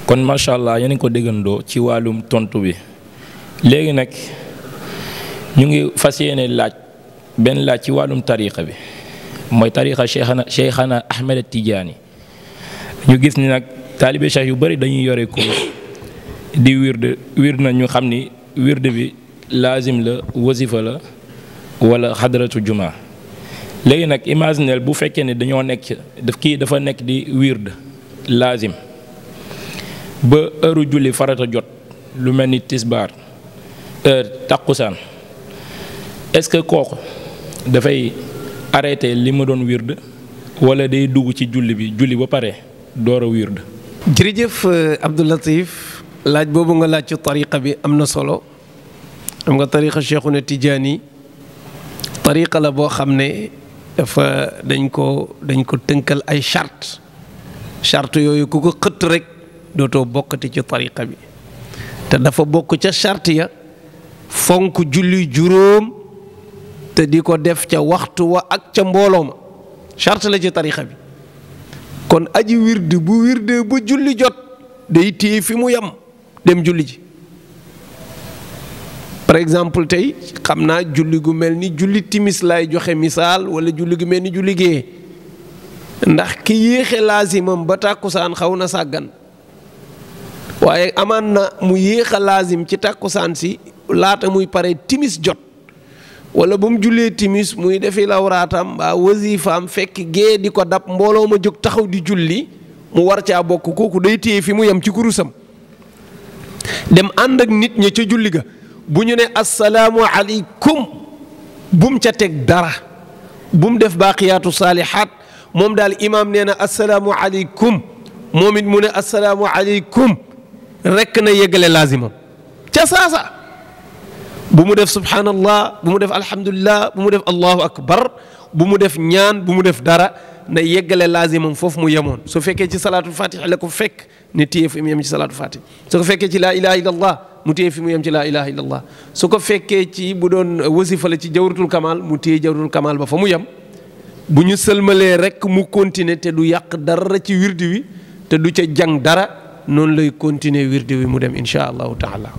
kon macha allah yéen a ngi ko déggandoo ci wàllum tontu bi léegi nag ñu ngi fas yéene laaj benn laaj ci wàllum tariqa bi mooy tariqa Cheikhana Ahmed Tidiane ñu gis ni nag taalibe cheikh yu bëri dañuy yore ko di wird na ñu xam ni wird bi laazim la wasifa la wala xadaratu juma léegi nag imaginel bu fekkee ne dañoo nekk dafa nekk di wird laazim ba heure julli farata jot lu mel ni tisbaar takkusaan est-ce que kooku dafay arrêté li ma doon wird wala day dugg ci julli ba pare door a wird. jërëjëf Abdou Latif laaj boobu nga laaj ci tariqa bi am na solo am nga tariqa Cheikhuna Tidiane tariqa la boo xam ne dafa dañ ko tënkal ay charte yooyu ku ko xëtt rek dootoo bokkati ci tariqa bi te dafa bokk ca charte ya fonk julli juróom te di ko def ca waxtu wa ak ca mbooloo ma charte la ci tariqa bi kon aji wirde bu wirde ba julli jot day téye fi mu yam dem julli ji par exemple tey xam naa julli gu mel ni julli timis lay joxe misaal wala julli gu mel ni julli gee ndax ki yéexe laasimam ba tàkkusaan xaw na sàggan waaye amaan na mu yéex a laazim ci tàkkusaan si laata muy pare timis jot wala bu mu jullee timis muy defi lawraatam mbaa wasifaam fekk gee di ko dab mbooloo ma jóg taxaw di julli mu war caa bokk kooku day téye fi mu yem ci kurusam dem ànd ak nit ña ca julli ga bu ñu ne assalaamu aleykum bu mu ca teg dara bu mu def baaqiyaatu saalihaat moom daal imaam nee na assalaamu aleykum moom it mu ne assalaamu aleykum rekk na yeggale laazimam ca saasa bu mu def subhanallah bu mu def alhamdulillah bu mu def allahu akbar bu mu def ñaan bu mu def dara na yeggale laazimam foofu mu yemoon su fekkee ci salaatul fatih la ko fekk ne téye fi mu yem ci salaatul fatih su ko fekkee ci laa ilaha illallah mu téye fi mu yem ci laa ilaha illallah su ko fekkee ci bu doon wasifa la ci jawratul kamal mu téye jawratul kamal ba fa mu yem bu ñu sëlmalee rekk mu continuer te du yàq dara ci wirdi wi te du ca jàng dara noonu lay continuer wirdi wi mu dem insha allahu taala